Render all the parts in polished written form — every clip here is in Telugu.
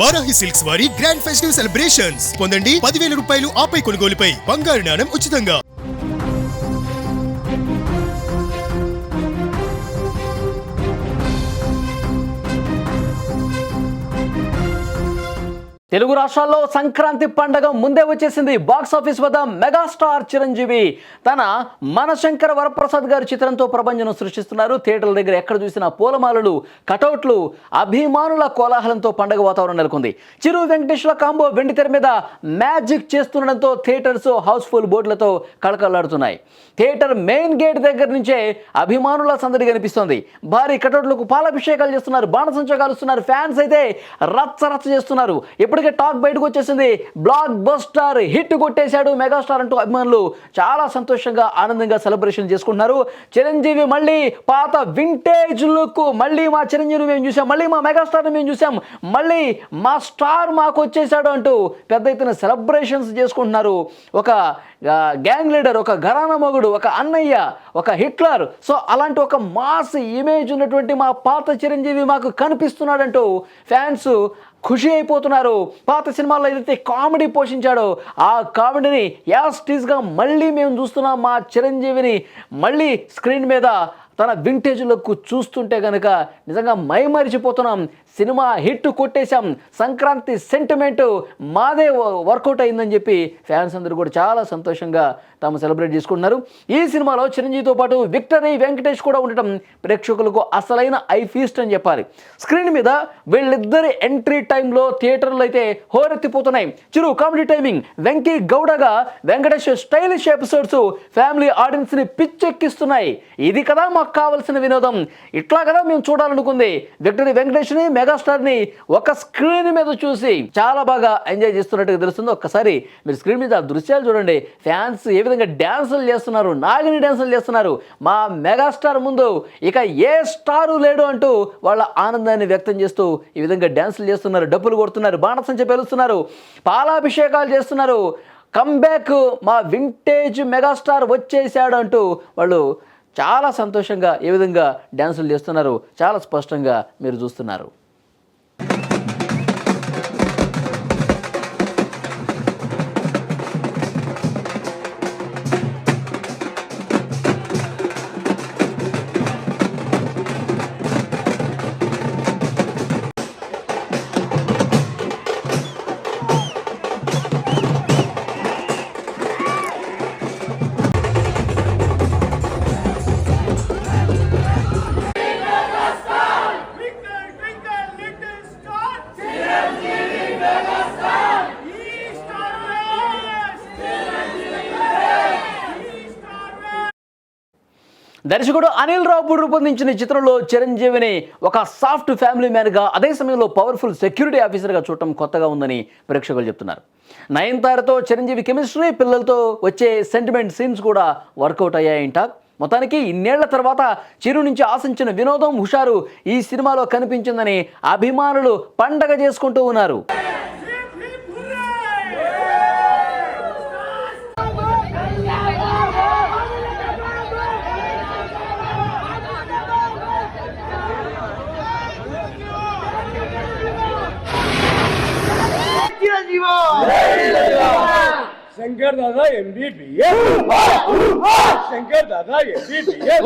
వారాహి సిల్క్స్ వారి గ్రాండ్ ఫెస్టివ్ సెలబ్రేషన్స్ పొందండి 10,000 రూపాయలు ఆపై కొనుగోలుపై బంగారు నాణెం ఉచితంగా. తెలుగు రాష్ట్రాల్లో సంక్రాంతి పండగ ముందే వచ్చేసింది. బాక్స్ ఆఫీస్ వద్ద మెగాస్టార్ చిరంజీవి తన మనశంకర వరప్రసాద్ గారి చిత్రంతో ప్రపంచం సృష్టిస్తున్నారు. థియేటర్ల దగ్గర ఎక్కడ చూసినా పూలమాలలు, కటౌట్లు, అభిమానుల కోలాహలంతో పండగ వాతావరణం నెలకొంది. చిరు వెంకటేశ్వర కాంబో వెండి తెర మీద మ్యాజిక్ చేస్తుండడంతో థియేటర్స్ హౌస్ఫుల్ బోర్డులతో కళకళలాడుతున్నాయి. థియేటర్ మెయిన్ గేట్ దగ్గర నుంచే అభిమానుల సందడి కనిపిస్తోంది. భారీ కటౌట్లకు పాలాభిషేకాలు చేస్తున్నారు, బాణసంచా కాలుస్తున్నారు. ఫ్యాన్స్ అయితే రచ్చ చేస్తున్నారు. ఇప్పటికే టాక్ బయటకు వచ్చేసింది, బ్లాక్ బస్టర్ హిట్ కొట్టేశాడు మెగాస్టార్ అంటూ అభిమానులు చాలా సంతోషంగా ఆనందంగా సెలబ్రేషన్ చేసుకుంటున్నారు. చిరంజీవి మళ్ళీ పాత వింటేజ్ లుక్, మళ్ళీ మా చిరంజీవి మేము చూసాం, మళ్ళీ మా మెగాస్టార్ని మేము చూసాం, మళ్ళీ మా స్టార్ మాకు వచ్చేసాడు అంటూ పెద్ద ఎత్తున సెలబ్రేషన్స్ చేసుకుంటున్నారు. ఒక గ్యాంగ్ లీడర్, ఒక ఘరానా మొగుడు, ఒక అన్నయ్య, ఒక హిట్లర్, సో అలాంటి ఒక మాస్ ఇమేజ్ ఉన్నటువంటి మా పాత చిరంజీవి మాకు కనిపిస్తున్నాడంటూ ఫ్యాన్స్ ఖుషి అయిపోతున్నారు. పాత సినిమాల్లో ఏదైతే కామెడీ పోషించాడో ఆ కామెడీని యాస్టీస్గా మళ్ళీ మేము చూస్తున్నాం. మా చిరంజీవిని మళ్ళీ స్క్రీన్ మీద తన వింటేజ్లకు చూస్తుంటే కనుక నిజంగా మైమరిచిపోతున్నాం. సినిమా హిట్ కొట్టేశాం, సంక్రాంతి సెంటిమెంట్ మాదే వర్కౌట్ అయిందని చెప్పి ఫ్యాన్స్ అందరూ కూడా చాలా సంతోషంగా తాము సెలబ్రేట్ చేసుకుంటున్నారు. ఈ సినిమాలో చిరంజీవితో పాటు విక్టరీ వెంకటేష్ కూడా ఉండటం ప్రేక్షకులకు అసలైన ఐ ఫీస్ట్ అని చెప్పాలి. స్క్రీన్ మీద వీళ్ళిద్దరి ఎంట్రీ టైంలో థియేటర్లు అయితే హోరెత్తిపోతున్నాయి. చిరు కామెడీ టైమింగ్, వెంకీ గౌడగా వెంకటేష్ స్టైలిష్ ఎపిసోడ్స్ ఫ్యామిలీ ఆడియన్స్ని పిచ్చెక్కిస్తున్నాయి. ఇది కదా మాకు కావాల్సిన వినోదం, ఇట్లా కదా మేము చూడాలనుకుంది. విక్టరీ వెంకటేష్ని, మెగాస్టార్ని ఒక స్క్రీన్ మీద చూసి చాలా బాగా ఎంజాయ్ చేస్తున్నట్టుగా తెలుస్తుంది. ఒక్కసారి మీరు స్క్రీన్ మీద దృశ్యాలు చూడండి. ఫ్యాన్స్ ఏ విధంగా డ్యాన్సులు చేస్తున్నారు, నాగిని డ్యాన్సులు చేస్తున్నారు. మా మెగాస్టార్ ముందు ఇక ఏ స్టారు లేడు అంటూ వాళ్ళ ఆనందాన్ని వ్యక్తం చేస్తూ ఈ విధంగా డ్యాన్సులు చేస్తున్నారు, డప్పులు కొడుతున్నారు, బాణసంచ పేలుస్తున్నారు, పాలాభిషేకాలు చేస్తున్నారు. కమ్బ్యాక్, మా వింటేజ్ మెగాస్టార్ వచ్చేసాడు అంటూ వాళ్ళు చాలా సంతోషంగా ఏ విధంగా డ్యాన్సులు చేస్తున్నారు చాలా స్పష్టంగా మీరు చూస్తున్నారు. దర్శకుడు అనిల్ రావుపూడి రూపొందించిన చిత్రంలో చిరంజీవిని ఒక సాఫ్ట్ ఫ్యామిలీ మ్యాన్గా, అదే సమయంలో పవర్ఫుల్ సెక్యూరిటీ ఆఫీసర్గా చూడటం కొత్తగా ఉందని ప్రేక్షకులు చెప్తున్నారు. నయనతారతో చిరంజీవి కెమిస్ట్రీ, పిల్లలతో వచ్చే సెంటిమెంట్ సీన్స్ కూడా వర్కౌట్ అయ్యాయంట. మొత్తానికి ఇన్నేళ్ల తర్వాత చిరు నుంచి ఆశించిన వినోదం, హుషారు ఈ సినిమాలో కనిపించిందని అభిమానులు పండగ చేసుకుంటూ ఉన్నారు. शंकर दादा MBBS, शंकर दादा MBBS,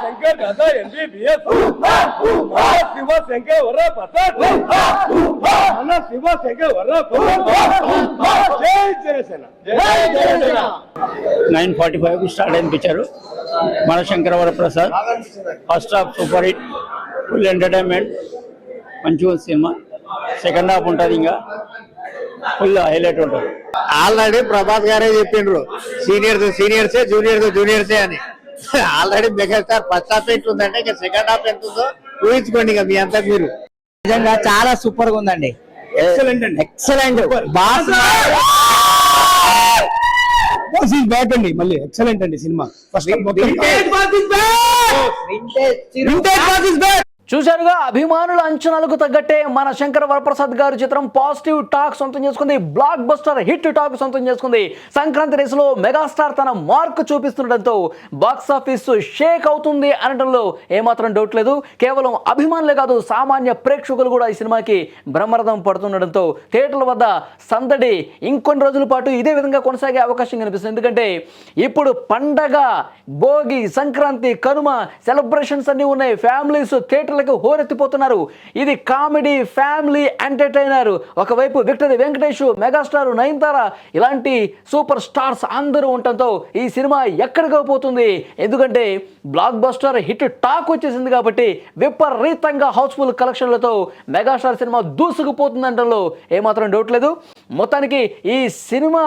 शंकर दादा MBBS, शिव शंकर वरा प्रसाद, शिव शंकर वरा प्रसाद, जय जयसेना, जय जयसेना. 9:45 స్టార్ట్ అయిన picture Manashankara Varaprasad. First half super hit, full entertainment, మంచిగా సినిమా. సెకండ్ హాఫ్ ఉంటుంది, ఇంకా ఫుల్ హైలైట్ ఉంటుంది. ఆల్రెడీ ప్రభాస్ గారే చెప్పిండ్రు, సీనియర్సే జూనియర్సే అని. ఆల్రెడీ మెగాస్టార్ ఫస్ట్ హాఫ్ ఎంత ఉందంటే ఇక సెకండ్ హాఫ్ ఎంత ఉందో ఊహించుకోండి ఇక మీ అంతా మీరు. నిజంగా చాలా సూపర్ గా ఉందండి, ఎక్సలెంట్. బాస్ బ్యాక్ అండి, మళ్ళీ ఎక్సలెంట్ అండి సినిమా. చూశారుగా, అభిమానుల అంచనాలకు తగ్గట్టే మన శంకర వరప్రసాద్ గారి చిత్రం పాజిటివ్ టాక్ సొంతం చేసుకుంది, బ్లాక్ బస్టర్ హిట్ టాక్ సొంతం చేసుకుంది. సంక్రాంతి రేసులో మెగాస్టార్ తన మార్క్ చూపిస్తుండటంతో బాక్స్ ఆఫీస్ షేక్ అవుతుంది అనడంలో ఏమాత్రం డౌట్ లేదు. కేవలం అభిమానులే కాదు, సామాన్య ప్రేక్షకులు కూడా ఈ సినిమాకి బ్రహ్మరథం పడుతుండటంతో థియేటర్ల వద్ద సందడి ఇంకొన్ని రోజుల పాటు ఇదే విధంగా కొనసాగే అవకాశం కనిపిస్తుంది. ఎందుకంటే ఇప్పుడు పండగ, భోగి, సంక్రాంతి, కనుమ సెలబ్రేషన్స్ అన్నీ ఉన్నాయి. ఫ్యామిలీస్ థియేటర్ హోరెత్తిపోతున్నారు. ఇది కామెడీ ఫ్యామిలీ ఎంటర్టైనర్. ఒకవైపు విక్టరీ వెంకటేష్, మెగాస్టార్ నయనతార ఇలాంటి సూపర్ స్టార్స్ అందరూ ఉండటంతో ఈ సినిమా ఎక్కడికి పోతుంది. ఎందుకంటే బ్లాక్ బస్టర్ హిట్ టాక్ వచ్చేసింది కాబట్టి విపరీతంగా హౌస్ఫుల్ కలెక్షన్లతో మెగాస్టార్ సినిమా దూసుకుపోతుందంటలో ఏమాత్రం డౌట్ లేదు. మొత్తానికి ఈ సినిమా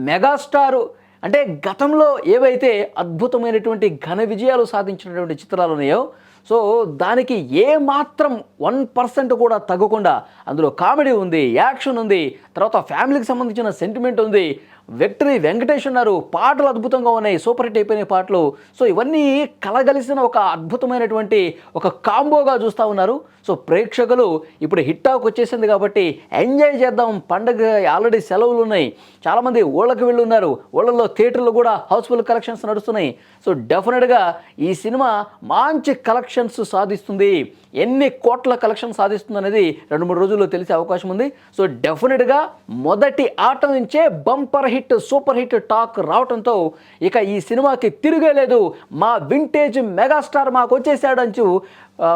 మెగాస్టార్ అంటే గతంలో ఏవైతే అద్భుతమైనటువంటి ఘన విజయాలు సాధించినటువంటి చిత్రాలు ఉన్నాయో, సో దానికి ఏమాత్రం 1% కూడా తగ్గకుండా అందులో కామెడీ ఉంది, యాక్షన్ ఉంది, తర్వాత ఫ్యామిలీకి సంబంధించిన సెంటిమెంట్ ఉంది, విక్టరీ వెంకటేష్ ఉన్నారు, పాటలు అద్భుతంగా ఉన్నాయి, సూపర్ హిట్ అయిపోయిన పాటలు. సో ఇవన్నీ కలగలిసిన ఒక అద్భుతమైనటువంటి ఒక కాంబోగా చూస్తూ ఉన్నారు. సో ప్రేక్షకులు ఇప్పుడు హిట్ టాక్ వచ్చేసింది కాబట్టి ఎంజాయ్ చేద్దాం, పండగ ఆల్రెడీ సెలవులు ఉన్నాయి, చాలామంది ఊళ్ళకి వెళ్ళి ఉన్నారు, ఊళ్ళల్లో థియేటర్లు కూడా హౌస్ఫుల్ కలెక్షన్స్ నడుస్తున్నాయి. సో డెఫినెట్గా ఈ సినిమా మంచి కలెక్షన్స్ సాధిస్తుంది. ఎన్ని కోట్ల కలెక్షన్ సాధిస్తుంది అనేది 2-3 రోజుల్లో తెలిసే అవకాశం ఉంది. సో డెఫినెట్గా మొదటి ఆట నుంచే bumper hit, super hit talk రావడంతో ఇక ఈ సినిమాకి తిరిగేలేదు, మా వింటేజ్ మెగాస్టార్ మాకు వచ్చేసాడంచు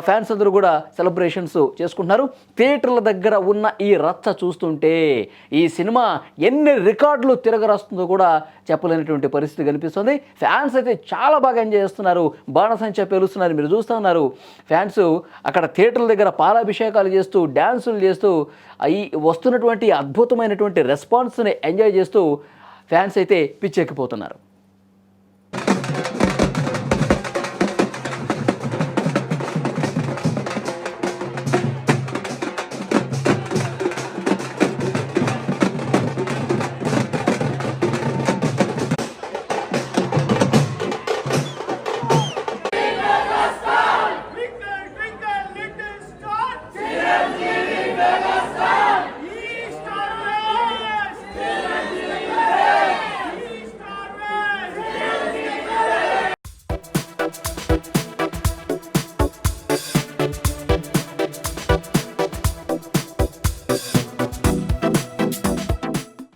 ఫ్యాన్స్ అందరూ కూడా సెలబ్రేషన్స్ చేసుకుంటున్నారు. థియేటర్ల దగ్గర ఉన్న ఈ రచ్చ చూస్తుంటే ఈ సినిమా ఎన్ని రికార్డులు తిరగరాస్తుందో కూడా చెప్పలేనటువంటి పరిస్థితి కనిపిస్తుంది. ఫ్యాన్స్ అయితే చాలా బాగా ఎంజాయ్ చేస్తున్నారు, బాణసంచ పేలుస్తున్నారు. మీరు చూస్తూ ఉన్నారు, ఫ్యాన్స్ అక్కడ థియేటర్ల దగ్గర పాలాభిషేకాలు చేస్తూ, డ్యాన్సులు చేస్తూ, ఈ వస్తున్నటువంటి అద్భుతమైనటువంటి రెస్పాన్స్ని ఎంజాయ్ చేస్తూ ఫ్యాన్స్ అయితే పిచ్చెక్కిపోతున్నారు.